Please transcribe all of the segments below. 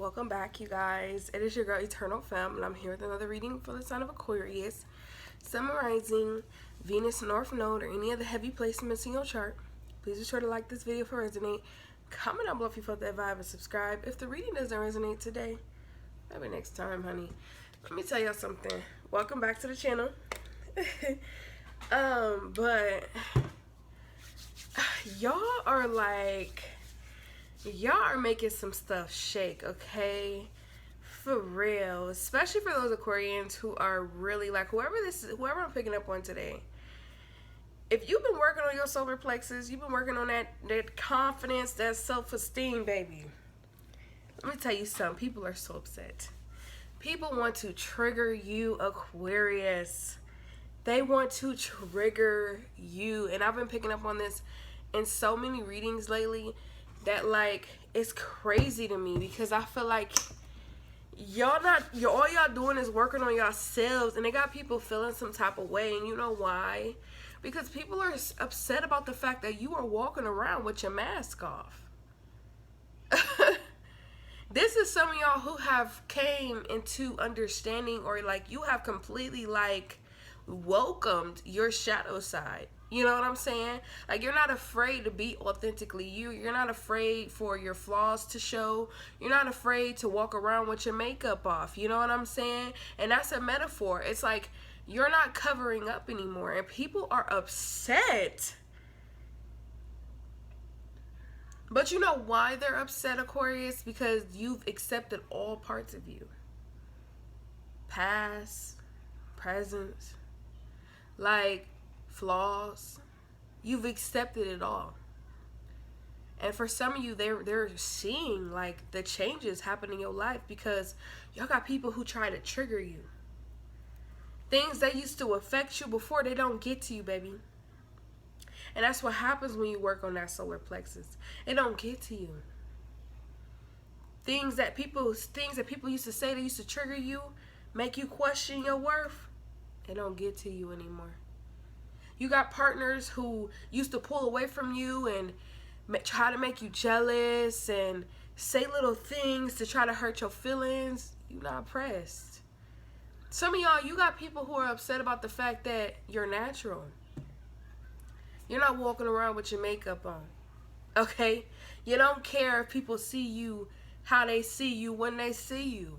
Welcome back, you guys. It is your girl Eternal Femme, and I'm here with another reading for the sign of Aquarius, summarizing Venus North Node or any of the heavy placements in your chart. Please be sure to like this video if it resonates. Comment down below if you felt that vibe, and subscribe if the reading doesn't resonate today. Maybe next time, honey. Let me tell y'all something. Welcome back to the channel. But y'all are making some stuff shake, okay? For real. Especially for those Aquarians who are really whoever I'm picking up on today. If you've been working on your solar plexus, you've been working on that confidence, that self-esteem, baby. Let me tell you something. People are so upset. People want to trigger you, Aquarius. They want to trigger you. And I've been picking up on this in so many readings lately that it's crazy to me, because I feel like all y'all doing is working on yourselves, and they got people feeling some type of way. And you know why? Because people are upset about the fact that you are walking around with your mask off. This is some of y'all who have came into understanding, or you have completely welcomed your shadow side. You know what I'm saying? You're not afraid to be authentically you. You're not afraid for your flaws to show. You're not afraid to walk around with your makeup off. You know what I'm saying? And that's a metaphor. It's like you're not covering up anymore, and people are upset. But you know why they're upset, Aquarius? Because you've accepted all parts of you. Past, present, flaws. You've accepted it all. And for some of you, they're seeing the changes happen in your life, because y'all got people who try to trigger you. Things that used to affect you before, they don't get to you, baby. And that's what happens when you work on that solar plexus. It don't get to you. Things that people used to say that used to trigger you, make you question your worth, it don't get to you anymore. You got partners who used to pull away from you and try to make you jealous and say little things to try to hurt your feelings. You're not pressed. Some of y'all, you got people who are upset about the fact that you're natural. You're not walking around with your makeup on, okay? You don't care if people see you how they see you when they see you,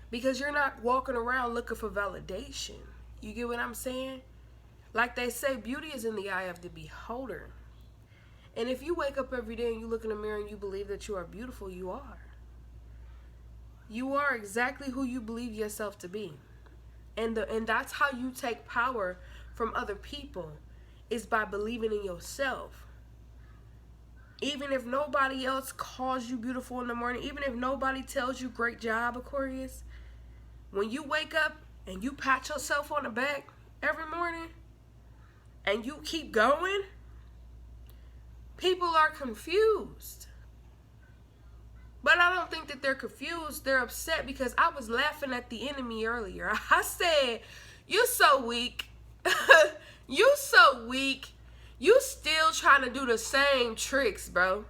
because you're not walking around looking for validation. You get what I'm saying? Like they say, beauty is in the eye of the beholder. And if you wake up every day and you look in the mirror and you believe that you are beautiful, you are. You are exactly who you believe yourself to be. And that's how you take power from other people, is by believing in yourself. Even if nobody else calls you beautiful in the morning, even if nobody tells you great job, Aquarius, when you wake up and you pat yourself on the back every morning and you keep going, people are confused. But I don't think that they're confused. They're upset, because I was laughing at the enemy earlier. I said, "You so weak." You so weak. You still trying to do the same tricks, bro.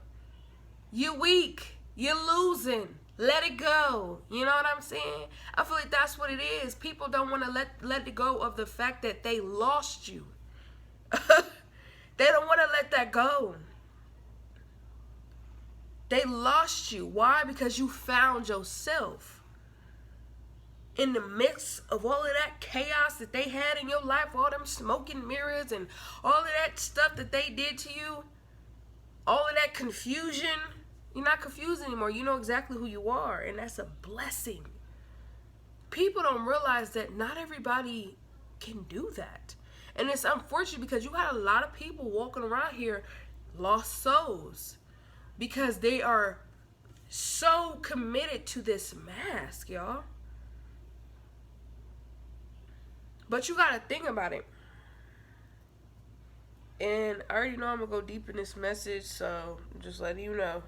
You weak. You're losing. Let it go. You know what I'm saying? I feel like that's what it is. People don't want to let it go of the fact that they lost you. They don't want to let that go. They lost you. Why? Because you found yourself. In the midst of all of that chaos that they had in your life, all them smoking mirrors and all of that stuff that they did to you, all of that confusion, you're not confused anymore. You know exactly who you are, and that's a blessing. People don't realize that not everybody can do that. And it's unfortunate, because you got a lot of people walking around here lost souls, because they are so committed to this mask, y'all. But you gotta think about it. And I already know I'm gonna go deep in this message, so I'm just letting you know.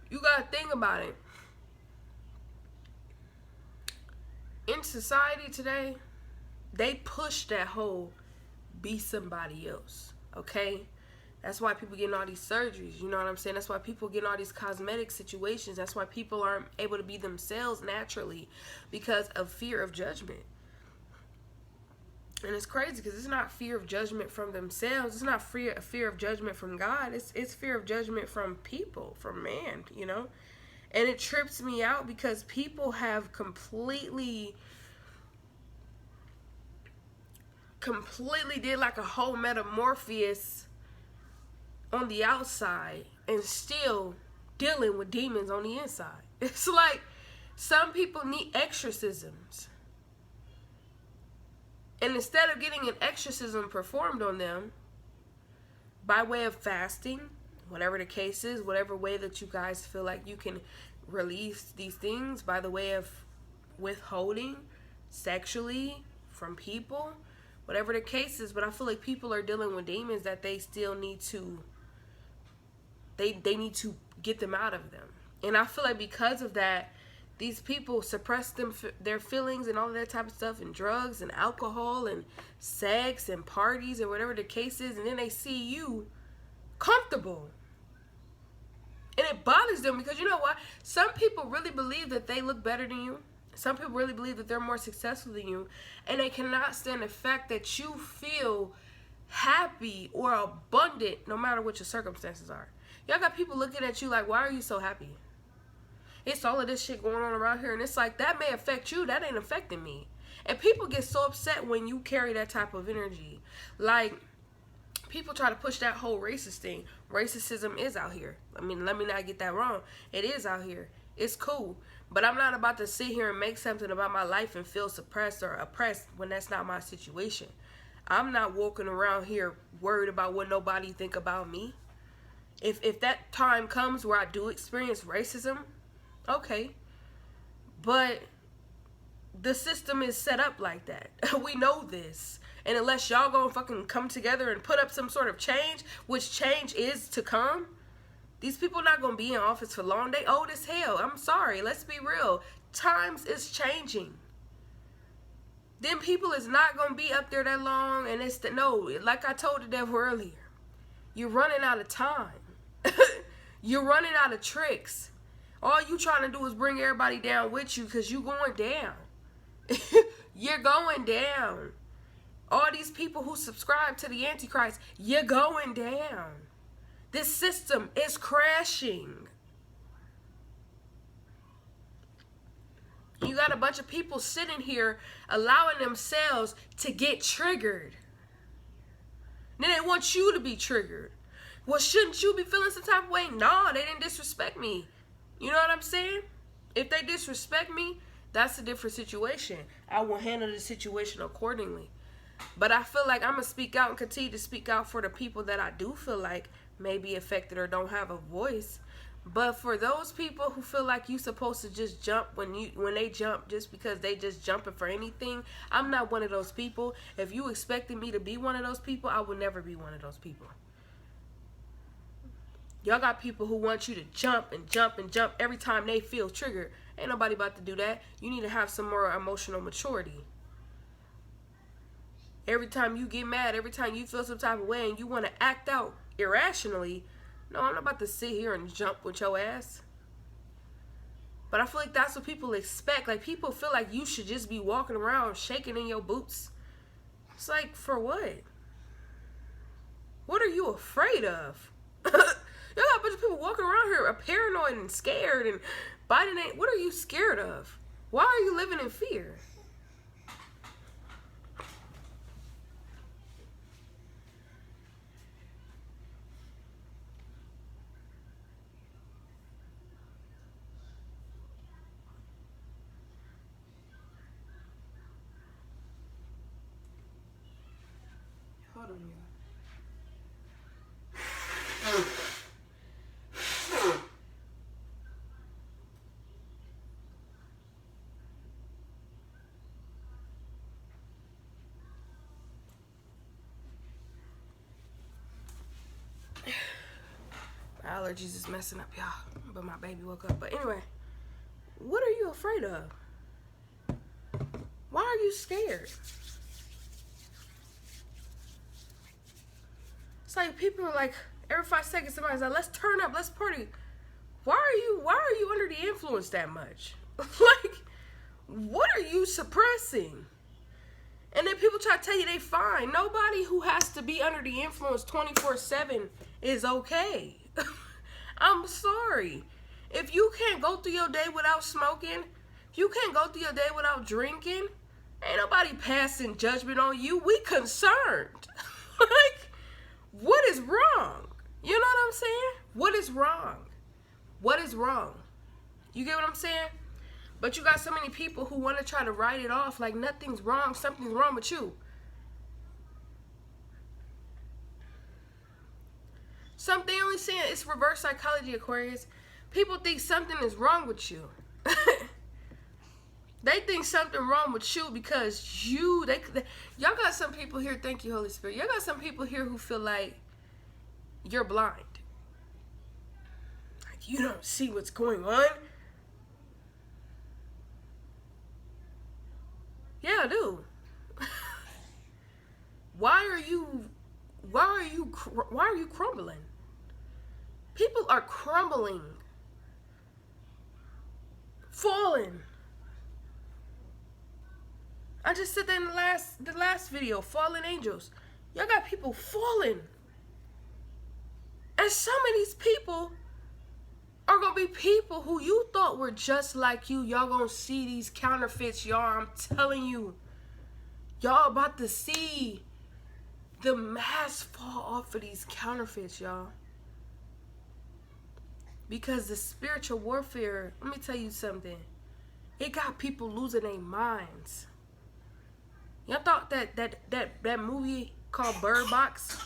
You gotta think about it. In society today, they push that whole be somebody else, okay? That's why people getting all these surgeries. You know what I'm saying? That's why people getting all these cosmetic situations. That's why people aren't able to be themselves naturally, because of fear of judgment. And it's crazy because it's not fear of judgment from themselves. It's not fear of judgment from God. It's fear of judgment from people, from man, you know? And it trips me out because people have completely did like a whole metamorphosis on the outside and still dealing with demons on the inside. It's like some people need exorcisms. And instead of getting an exorcism performed on them by way of fasting, whatever the case is, whatever way that you guys feel like you can release these things, by the way of withholding sexually from people, whatever the case is, but I feel like people are dealing with demons that they still need to, they need to get them out of them. And I feel like because of that, these people suppress their feelings and all of that type of stuff, and drugs and alcohol and sex and parties and whatever the case is, and then they see you comfortable. And it bothers them because you know what? Some people really believe that they look better than you. Some people really believe that they're more successful than you, and they cannot stand the fact that you feel happy or abundant no matter what your circumstances are. Y'all got people looking at you like, why are you so happy? It's all of this shit going on around here, and it's like, that may affect you, that ain't affecting me. And people get so upset when you carry that type of energy. Like, people try to push that whole racist thing. Racism is out here. I mean, let me not get that wrong. It is out here. It's cool. But I'm not about to sit here and make something about my life and feel suppressed or oppressed when that's not my situation. I'm not walking around here worried about what nobody think about me. If that time comes where I do experience racism, okay. But the system is set up like that. We know this. And unless y'all gonna fucking come together and put up some sort of change, which change is to come, these people not gonna be in office for long. They old as hell. I'm sorry. Let's be real. Times is changing. Them people is not gonna be up there that long. And it's no, like I told the devil earlier, you're running out of time. You're running out of tricks. All you trying to do is bring everybody down with you because you going down. You're going down. All these people who subscribe to the Antichrist, you're going down. This system is crashing. You got a bunch of people sitting here allowing themselves to get triggered. Then they want you to be triggered. Well, shouldn't you be feeling some type of way? No, they didn't disrespect me. You know what I'm saying? If they disrespect me, that's a different situation. I will handle the situation accordingly. But I feel like I'm going to speak out and continue to speak out for the people that I do feel like may be affected or don't have a voice. But for those people who feel like you're supposed to just jump when they jump just because they just jumping for anything, I'm not one of those people. If you expected me to be one of those people, I will never be one of those people. Y'all got people who want you to jump and jump and jump every time they feel triggered. Ain't nobody about to do that. You need to have some more emotional maturity. Every time you get mad, every time you feel some type of way and you want to act out irrationally, no, I'm not about to sit here and jump with your ass. But I feel like that's what people expect. Like, people feel like you should just be walking around shaking in your boots. It's like, for what? What are you afraid of? You got a bunch of people walking around here are paranoid and scared, and Biden ain't. What are you scared of? Why are you living in fear? Hold on, y'all. My allergies is messing up, y'all. But my baby woke up. But anyway, what are you afraid of? Why are you scared? It's like people are like, Every 5 seconds, somebody's like, let's turn up, let's party. Why are you under the influence that much? Like, what are you suppressing? And then people try to tell you they fine. Nobody who has to be under the influence 24/7 is okay. I'm sorry. If you can't go through your day without smoking, if you can't go through your day without drinking, ain't nobody passing judgment on you. We concerned. Like, what is wrong? You know what I'm saying? What is wrong? What is wrong? You get what I'm saying? But you got so many people who want to try to write it off like nothing's wrong, something's wrong with you. Something only saying it's reverse psychology, Aquarius. People think something is wrong with you. They think something wrong with you because y'all got some people here, thank you, Holy Spirit. Y'all got some people here who feel like you're blind. Like you don't see what's going on. Yeah, I do. Why are you crumbling? People are crumbling, falling. I just said that in the last video, fallen angels. Y'all got people falling. And some of these people are gonna be people who you thought were just like you. Y'all gonna see these counterfeits, y'all. I'm telling you. Y'all about to see the mask fall off of these counterfeits, y'all. Because the spiritual warfare, let me tell you something. It got people losing their minds. Y'all thought that movie called Bird Box?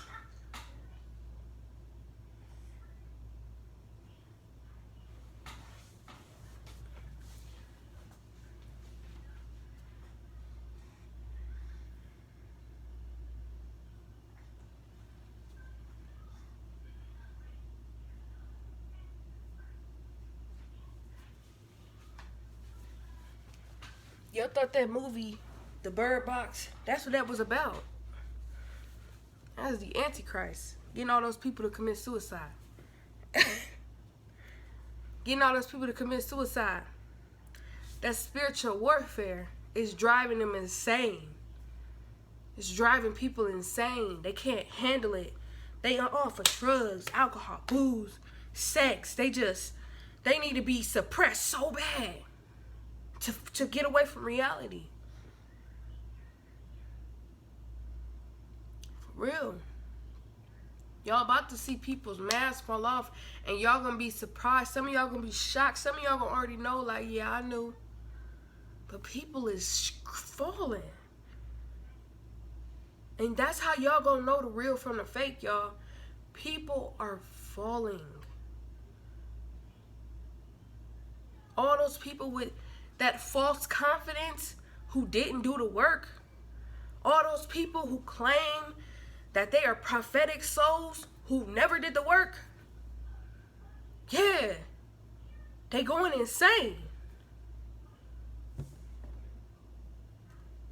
Y'all thought that movie, The Bird Box, that's what that was about. That was the Antichrist. Getting all those people to commit suicide. Getting all those people to commit suicide. That spiritual warfare is driving them insane. It's driving people insane. They can't handle it. They are off of drugs, alcohol, booze, sex. They need to be suppressed so bad to get away from reality. For real. Y'all about to see people's masks fall off and y'all gonna be surprised. Some of y'all gonna be shocked. Some of y'all gonna already know, like, yeah, I knew. But people is falling. And that's how y'all gonna know the real from the fake, y'all. People are falling. All those people with that false confidence who didn't do the work. All those people who claim that they are prophetic souls who never did the work. Yeah. They going insane.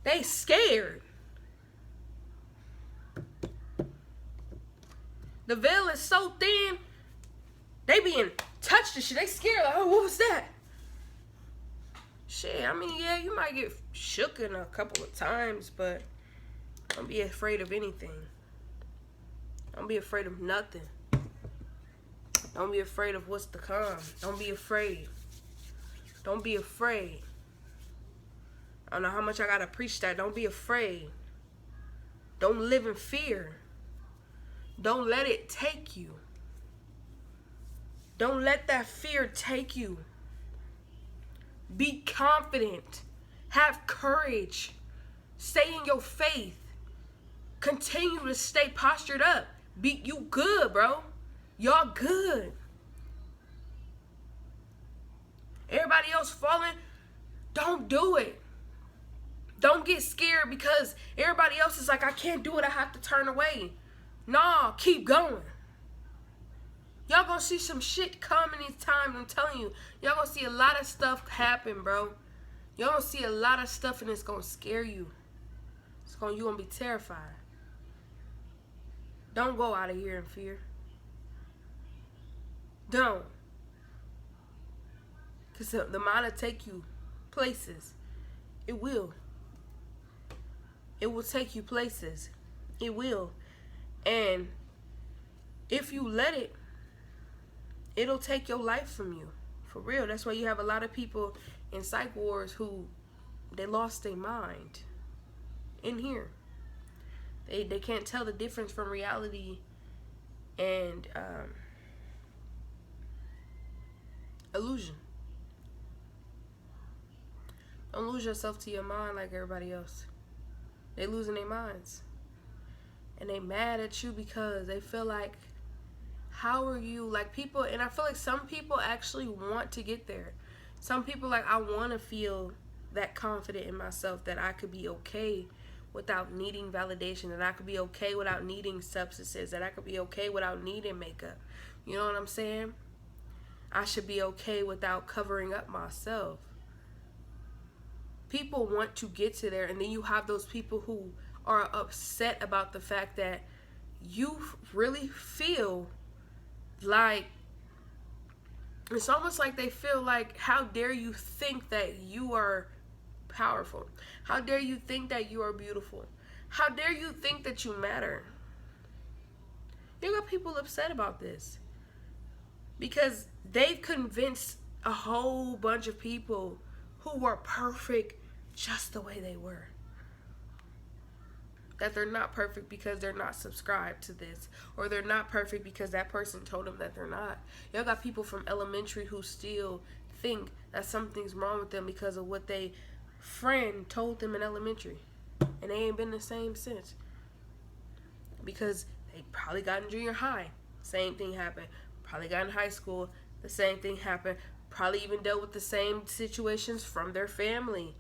They scared. The veil is so thin, they being touched and shit. They scared, like, oh, what was that? Shit, I mean, yeah, you might get shooken a couple of times, but don't be afraid of anything. Don't be afraid of nothing. Don't be afraid of what's to come. Don't be afraid. Don't be afraid. I don't know how much I gotta preach that. Don't be afraid. Don't live in fear. Don't let it take you. Don't let that fear take you. Be confident. Have courage. Stay in your faith. Continue to stay postured up. You good, bro. Y'all good. Everybody else falling, don't do it. Don't get scared because everybody else is like, I can't do it, I have to turn away. Nah, keep going. Y'all gonna see some shit coming these times, I'm telling you. Y'all gonna see a lot of stuff happen, bro. Y'all gonna see a lot of stuff and it's gonna scare you. You gonna be terrified. Don't go out of here in fear. Don't. Because the mind will take you places. It will. It will take you places. It will. And if you let it, it'll take your life from you. For real. That's why you have a lot of people in psych wards who they lost their mind in here. They can't tell the difference from reality and illusion. Don't lose yourself to your mind like everybody else. They losing their minds. And they mad at you because they feel like, how are you, like people, and I feel like some people actually want to get there. Some people like, I want to feel that confident in myself that I could be okay without needing validation, that I could be okay without needing substances, that I could be okay without needing makeup. You know what I'm saying? I should be okay without covering up myself. People want to get to there, and then you have those people who are upset about the fact that you really feel like, it's almost like they feel like, how dare you think that you are powerful? How dare you think that you are beautiful? How dare you think that you matter? You got people upset about this because they've convinced a whole bunch of people who were perfect just the way they were that they're not perfect because they're not subscribed to this, or they're not perfect because that person told them that they're not. Y'all got people from elementary who still think that something's wrong with them because of what they friend told them in elementary, and they ain't been the same since, because they probably got in junior high, same thing happened, probably got in high school, the same thing happened, probably even dealt with the same situations from their family,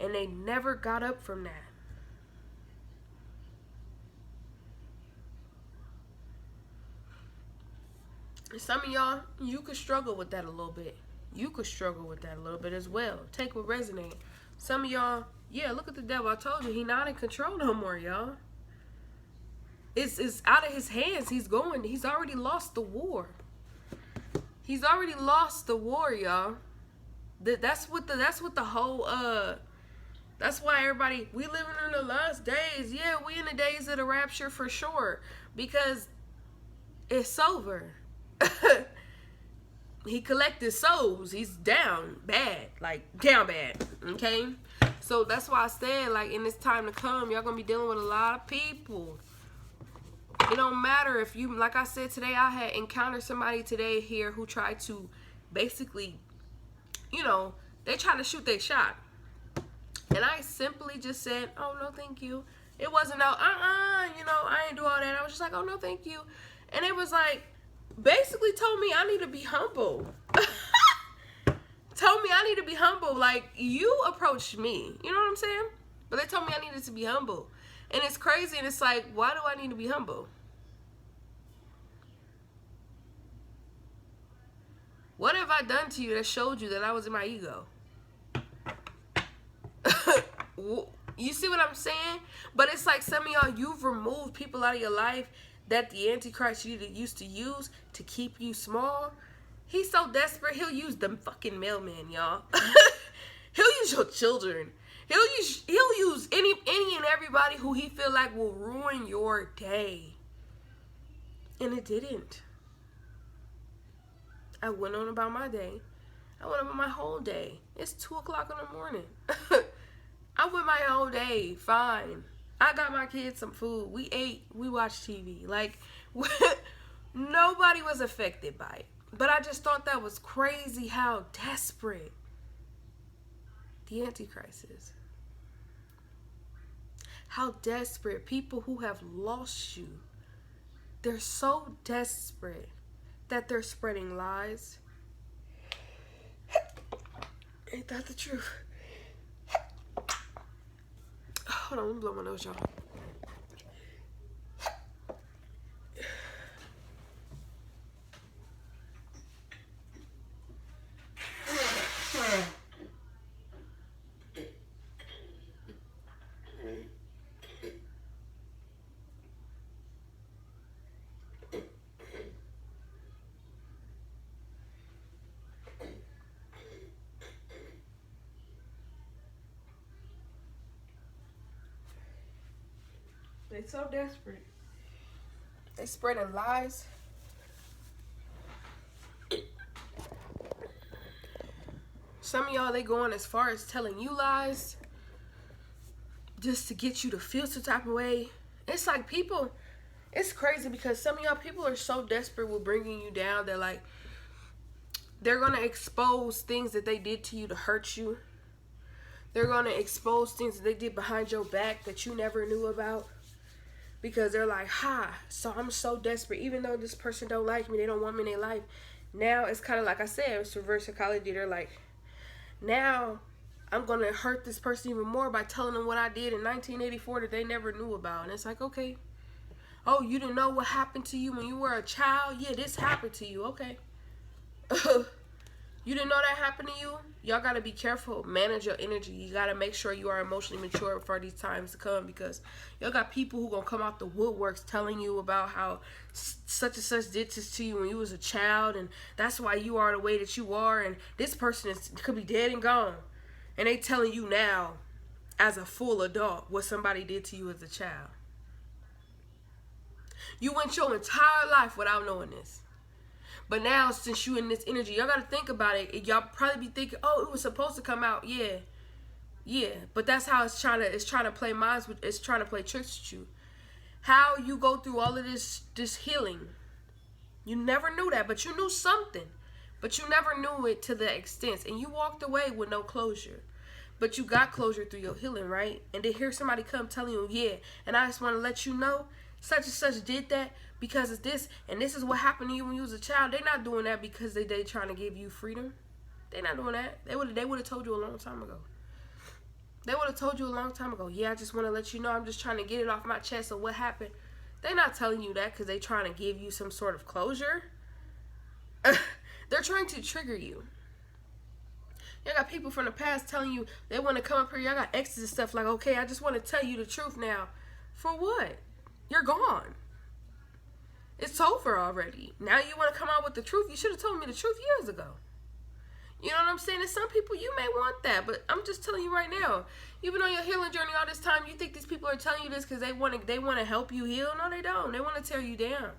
and they never got up from that. Some of y'all, you could struggle with that a little bit. You could struggle with that a little bit as well. Take what resonates. Some of y'all, yeah, look at the devil. I told you, he not in control no more, y'all. It's out of his hands. He's already lost the war. He's already lost the war, y'all. That's what the whole that's why everybody, we living in the last days. Yeah, we in the days of the rapture for sure, because it's over. He collected souls. He's down bad, like down bad. Okay, so that's why I said, like, in this time to come, y'all gonna be dealing with a lot of people. It don't matter if you, like I said today, I had encountered somebody today here who tried to basically, you know, they tried to shoot their shot, and I simply just said, oh no thank you. It wasn't no you know, I ain't do all that. I was just like, oh no thank you. And it was like, basically told me I need to be humble. Told me I need to be humble. Like, you approached me, you know what I'm saying? But they told me I needed to be humble. And it's crazy, and it's like, why do I need to be humble? What have I done to you that showed you that I was in my ego? You see what I'm saying? But it's like, some of y'all, you've removed people out of your life that the Antichrist used to use to keep you small. He's so desperate, he'll use them fucking mailman, y'all. He'll use your children. He'll use any and everybody who he feel like will ruin your day. And it didn't. I went on about my day. I went about my whole day. It's 2 o'clock in the morning. I went my whole day fine. I got my kids some food. We ate. We watched TV. Like, nobody was affected by it. But I just thought that was crazy how desperate the Antichrist is. How desperate people who have lost you, they're so desperate that they're spreading lies. Ain't that the truth? Hold on, let me blow my nose, y'all. They so desperate. They spreading lies. Some of y'all, they going as far as telling you lies just to get you to feel some type of way. It's like people, it's crazy because some of y'all people are so desperate with bringing you down that like they're going to expose things that they did to you to hurt you. They're going to expose things that they did behind your back that you never knew about. Because they're like, so I'm so desperate. Even though this person don't like me, they don't want me in their life. Now it's kind of like I said, it's reverse psychology. They're like, now I'm going to hurt this person even more by telling them what I did in 1984 that they never knew about. And it's like, okay. Oh, you didn't know what happened to you when you were a child? Yeah, this happened to you. Okay. You didn't know that happened to you? Y'all got to be careful. Manage your energy. You got to make sure you are emotionally mature for these times to come, because y'all got people who going to come out the woodworks telling you about how such and such did this to you when you was a child, and that's why you are the way that you are, and this person could be dead and gone. And they telling you now, as a full adult, what somebody did to you as a child. You went your entire life without knowing this. But now, since you in this energy, y'all got to think about it. Y'all probably be thinking, oh, it was supposed to come out. Yeah. But that's how it's trying to play minds with, it's trying to play tricks with you. How you go through all of this healing. You never knew that, but you knew something. But you never knew it to the extent. And you walked away with no closure. But you got closure through your healing, right? And to hear somebody come telling you, yeah, and I just want to let you know, such and such did that because it's this, and this is what happened to you when you was a child. They're not doing that because they trying to give you freedom. They're not doing that. They would have told you a long time ago. They would have told you a long time ago, yeah, I just want to let you know, I'm just trying to get it off my chest of what happened. They're not telling you that because they're trying to give you some sort of closure. They're trying to trigger you. Y'all got people from the past telling you they want to come up here. Y'all got exes and stuff like, okay, I just want to tell you the truth now. For what? You're gone. It's over already. Now you want to come out with the truth? You should have told me the truth years ago. You know what I'm saying? And some people, you may want that, but I'm just telling you right now, even on your healing journey all this time, you think these people are telling you this because they want to help you heal? No, they don't. They want to tear you down.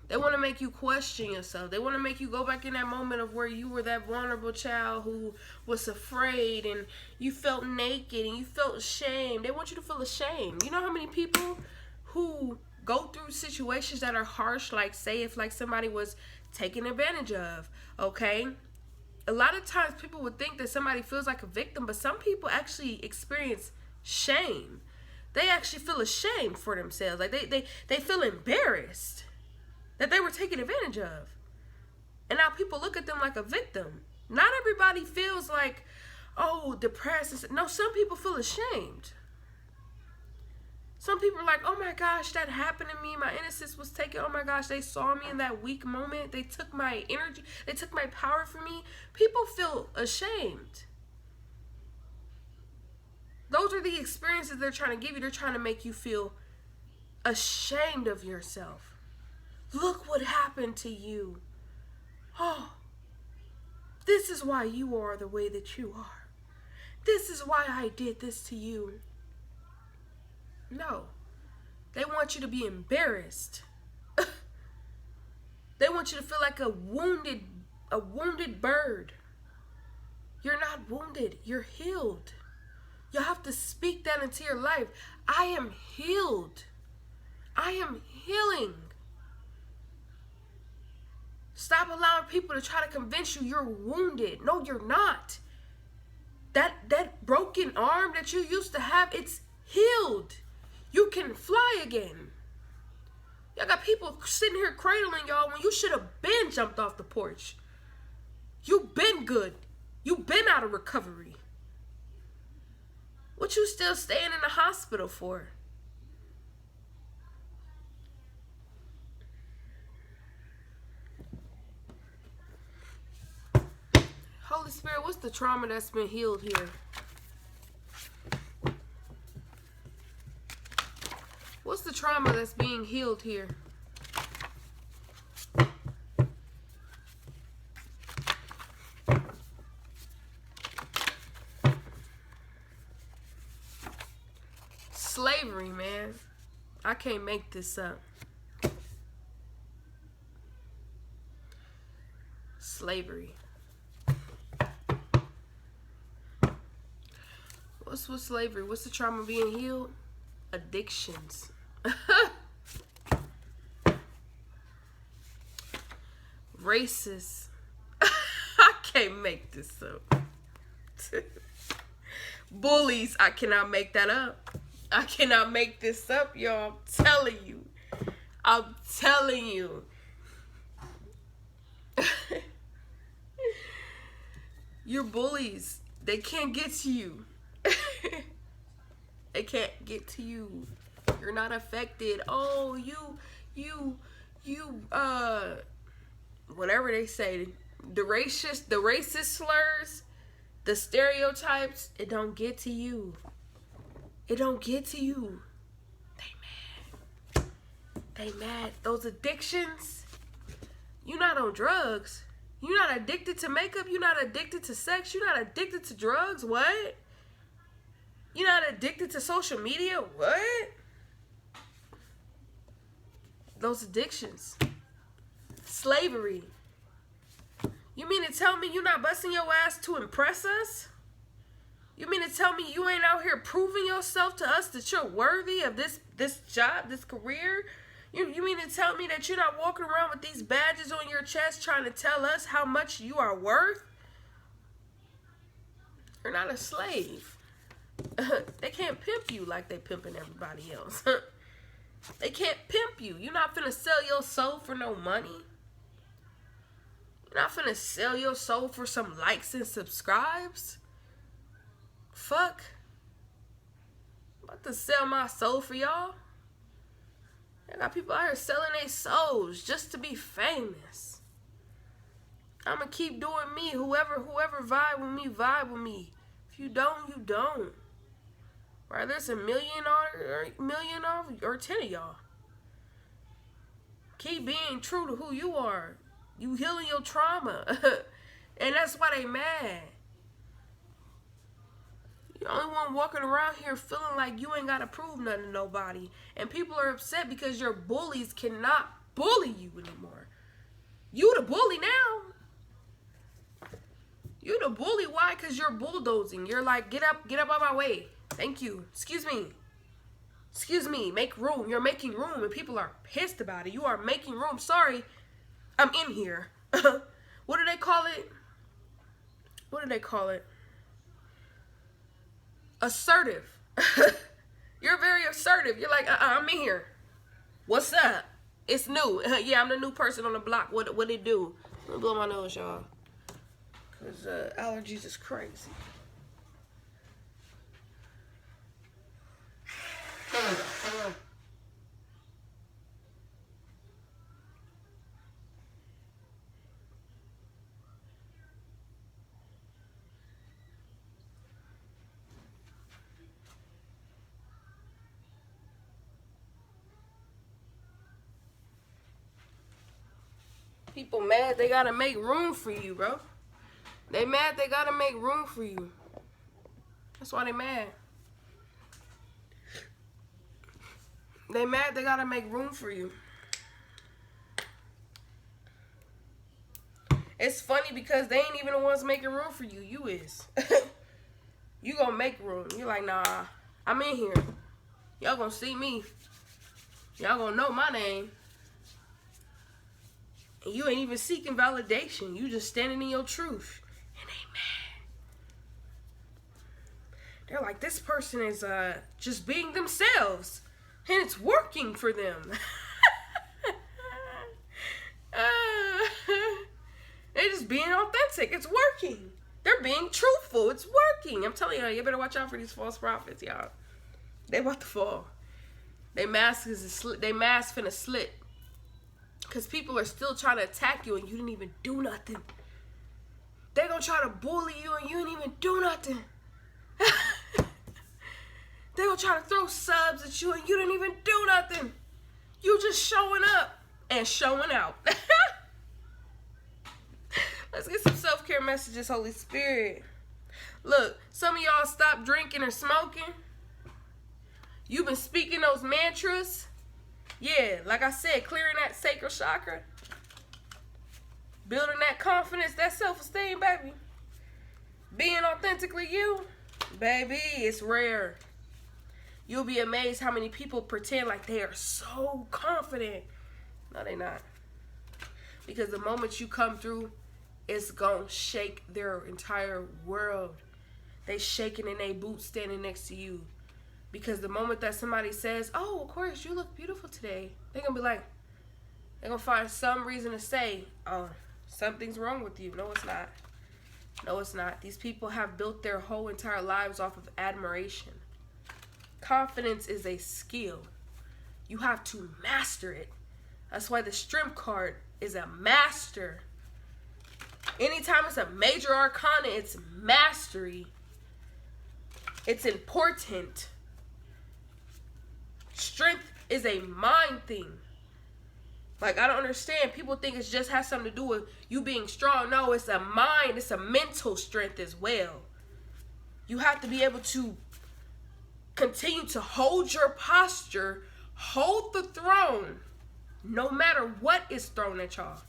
They want to make you question yourself. They want to make you go back in that moment of where you were that vulnerable child who was afraid and you felt naked and you felt ashamed. They want you to feel ashamed. You know how many people who go through situations that are harsh, like say if like somebody was taken advantage of, okay? A lot of times people would think that somebody feels like a victim, but some people actually experience shame. They actually feel ashamed for themselves. Like they feel embarrassed that they were taken advantage of. And now people look at them like a victim. Not everybody feels like, oh, depressed. No, some people feel ashamed. Some people are like, oh my gosh, that happened to me. My innocence was taken. Oh my gosh, they saw me in that weak moment. They took my energy. They took my power from me. People feel ashamed. Those are the experiences they're trying to give you. They're trying to make you feel ashamed of yourself. Look what happened to you. Oh, this is why you are the way that you are. This is why I did this to you. No. They want you to be embarrassed. They want you to feel like a wounded bird. You're not wounded. You're healed. You have to speak that into your life. I am healed. I am healing. Stop allowing people to try to convince you you're wounded. No, you're not. That broken arm that you used to have, it's healed. You can fly again. Y'all got people sitting here cradling y'all when you should have been jumped off the porch. You been good. You been out of recovery. What you still staying in the hospital for? Holy Spirit, what's the trauma that's been healed here? What's the trauma that's being healed here? Slavery, man. I can't make this up. Slavery. What's with slavery? What's the trauma being healed? Addictions. Racist. I can't make this up. Bullies. I cannot make that up. I cannot make this up, y'all. I'm telling you. I'm telling you. Your bullies, they can't get to you. They can't get to you. You're not affected. Oh, you, whatever they say, the racist slurs, the stereotypes, it don't get to you. It don't get to you. They mad. They mad. Those addictions, you're not on drugs. You're not addicted to makeup. You're not addicted to sex. You're not addicted to drugs. What? You're not addicted to social media. What? Those addictions. Slavery. You mean to tell me you're not busting your ass to impress us? You mean to tell me you ain't out here proving yourself to us that you're worthy of this job, this career? You mean to tell me that you're not walking around with these badges on your chest trying to tell us how much you are worth? You're not a slave. They can't pimp you like they pimping everybody else. They can't pimp you. You're not finna sell your soul for no money. You're not finna sell your soul for some likes and subscribes. Fuck. I'm about to sell my soul for y'all. I got people out here selling their souls just to be famous. I'ma keep doing me. Whoever vibe with me. If you don't, you don't. Whether it's a million or 10 of y'all. Keep being true to who you are. You healing your trauma. And that's why they mad. You're the only one walking around here feeling like you ain't got to prove nothing to nobody. And people are upset because your bullies cannot bully you anymore. You the bully now. You the bully. Why? Because you're bulldozing. You're like, get up out my way. Thank you. Excuse me. Make room. You're making room and people are pissed about it. You are making room. Sorry. I'm in here. What do they call it? Assertive. You're very assertive. You're like, I'm in here. What's up? It's new. Yeah, I'm the new person on the block. What it do? I'm gonna blow my nose, y'all. Because allergies is crazy. People mad they gotta make room for you, bro. They mad they gotta make room for you. That's why they mad. They mad they gotta make room for you. It's funny because they ain't even the ones making room for you. You is. You gonna make room. You're like, nah, I'm in here. Y'all gonna see me. Y'all gonna know my name. And you ain't even seeking validation. You just standing in your truth. And they mad. They're like, this person is just being themselves. And it's working for them. They're just being authentic. It's working. They're being truthful. It's working. I'm telling you, you better watch out for these false prophets, y'all. They about to fall. They mask finna slit. Because people are still trying to attack you and you didn't even do nothing. They're going to try to bully you and you didn't even do nothing. They're going to try to throw subs at you and you didn't even do nothing. You just showing up and showing out. Let's get some self-care messages, Holy Spirit. Look, some of y'all stopped drinking or smoking. You've been speaking those mantras. Yeah, like I said, clearing that sacral chakra, building that confidence, that self-esteem, baby. Being authentically you, baby, it's rare. You'll be amazed how many people pretend like they are so confident. No, they're not. Because the moment you come through, it's gonna shake their entire world. They shaking in their boots standing next to you. Because the moment that somebody says, oh, Aquarius, you look beautiful today, they're gonna be like, they're gonna find some reason to say, oh, something's wrong with you. No, it's not. No, it's not. These people have built their whole entire lives off of admiration. Confidence is a skill. You have to master it. That's why the Strength card is a master. Anytime it's a major arcana, it's mastery. It's important. Strength is a mind thing. Like, I don't understand. People think it just has something to do with you being strong. No, it's a mind. It's a mental strength as well. You have to be able to continue to hold your posture, hold the throne, no matter what is thrown at y'all.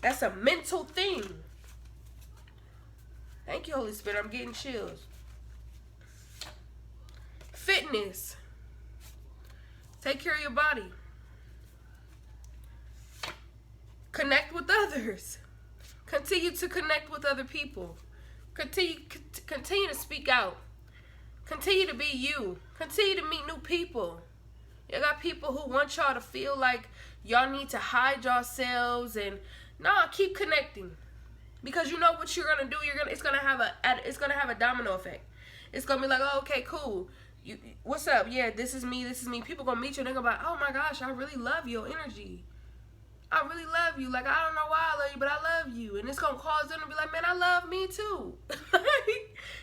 That's a mental thing. Thank you, Holy Spirit. I'm getting chills. Fitness. Take care of your body. Connect with others. Continue to connect with other people. Continue to speak out. Continue to be you. Continue to meet new people. You got people who want y'all to feel like y'all need to hide yourselves, and nah, keep connecting. Because you know what you're gonna do. It's gonna have a domino effect. It's gonna be like, oh, okay, cool. What's up? Yeah, this is me. People gonna meet you and they're gonna be like, oh my gosh, I really love your energy. I really love you. Like, I don't know why I love you, but I love you. And it's gonna cause them to be like, man, I love me too.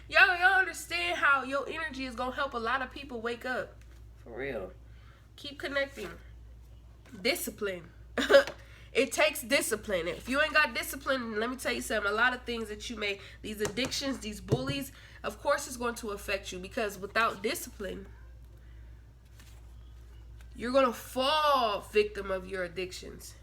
Y'all understand how your energy is gonna help a lot of people wake up. For real. Keep connecting. Discipline. It takes discipline. If you ain't got discipline, let me tell you something. A lot of things that you may, these addictions, these bullies, of course it's going to affect you. Because without discipline, you're going to fall victim of your addictions.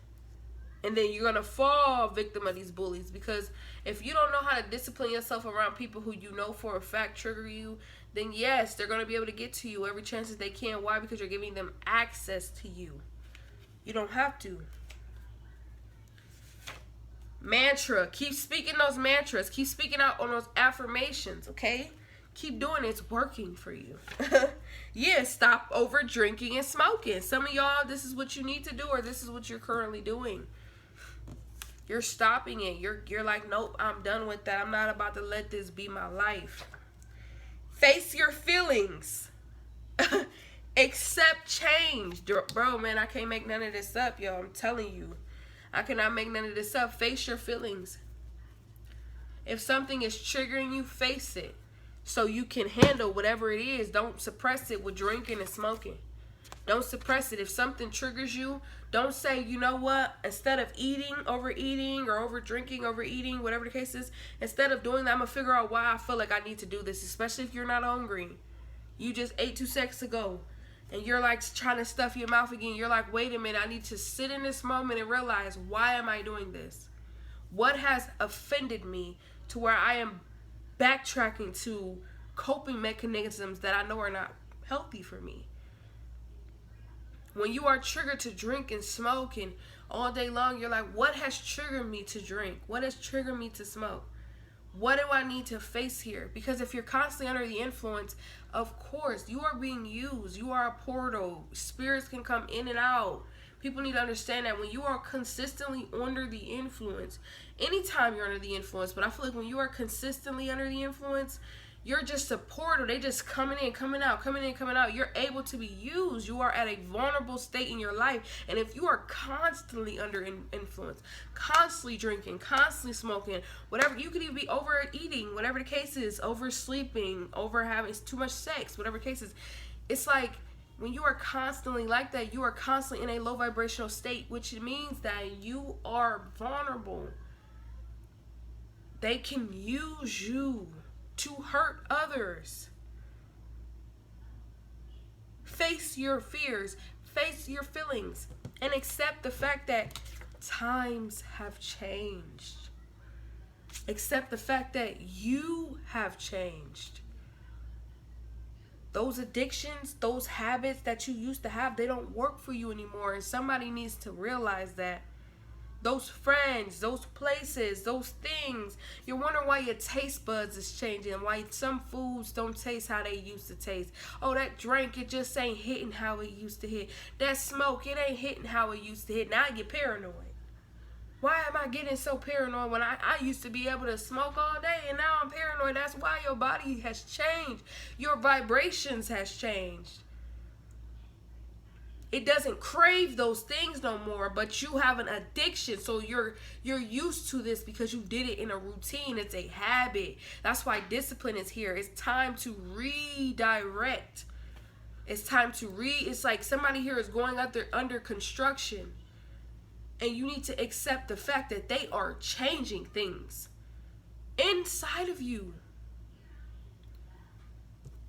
And then you're going to fall victim of these bullies. Because if you don't know how to discipline yourself around people who you know for a fact trigger you, then yes, they're going to be able to get to you every chance that they can. Why? Because you're giving them access to you. You don't have to. Mantra. Keep speaking those mantras. Keep speaking out on those affirmations, okay? Keep doing it. It's working for you. Yeah, stop over drinking and smoking. Some of y'all, this is what you need to do, or this is what you're currently doing. You're stopping it. You're like, nope, I'm done with that. I'm not about to let this be my life. Face your feelings. Accept change. Bro, man, I can't make none of this up, yo. I'm telling you. I cannot make none of this up. Face your feelings. If something is triggering you, face it. So you can handle whatever it is. Don't suppress it with drinking and smoking. Don't suppress it. If something triggers you, don't say, you know what, instead of overeating, or over drinking, overeating, whatever the case is, instead of doing that, I'm going to figure out why I feel like I need to do this, especially if you're not hungry. You just ate 2 seconds ago. And you're like trying to stuff your mouth again. You're like, wait a minute, I need to sit in this moment and realize, why am I doing this? What has offended me to where I am backtracking to coping mechanisms that I know are not healthy for me? When you are triggered to drink and smoke and all day long, you're like, what has triggered me to drink? What has triggered me to smoke? What do I need to face here? Because if you're constantly under the influence, of course, you are being used. You are a portal. Spirits can come in and out. People need to understand that when you are consistently under the influence, anytime you're under the influence, but I feel like when you are consistently under the influence, you're just a portal. They just coming in, coming out, coming in, coming out. You're able to be used. You are at a vulnerable state in your life. And if you are constantly under influence, constantly drinking, constantly smoking, whatever, you could even be overeating, whatever the case is, oversleeping, over having too much sex, whatever the case is. It's like when you are constantly like that, you are constantly in a low vibrational state, which means that you are vulnerable. They can use you to hurt others. Face your fears. face your feelings and accept the fact that times have changed. Accept the fact that you have changed. Those addictions, those habits that you used to have, they don't work for you anymore. And somebody needs to realize that. Those friends, those places, those things. You're wondering why your taste buds is changing. Why some foods don't taste how they used to taste. Oh, that drink, it just ain't hitting how it used to hit. That smoke, it ain't hitting how it used to hit. Now I get paranoid. Why am I getting so paranoid when I used to be able to smoke all day and now I'm paranoid? That's why your body has changed. Your vibrations has changed. It doesn't crave those things no more, but you have an addiction. So you're used to this because you did it in a routine. It's a habit. That's why discipline is here. It's time to redirect. It's time to it's like somebody here is going under construction. And you need to accept the fact that they are changing things inside of you.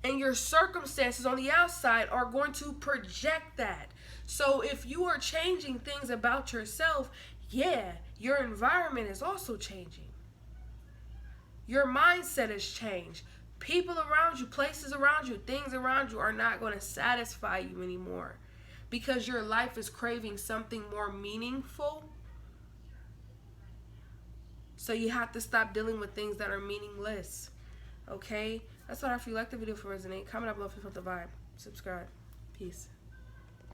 And your circumstances on the outside are going to project that. So if you are changing things about yourself, yeah, your environment is also changing. Your mindset has changed. People around you, places around you, things around you are not going to satisfy you anymore. Because your life is craving something more meaningful. So you have to stop dealing with things that are meaningless. Okay? That's what I feel. Like the video for resonate. Comment down below if you felt the vibe. Subscribe. Peace.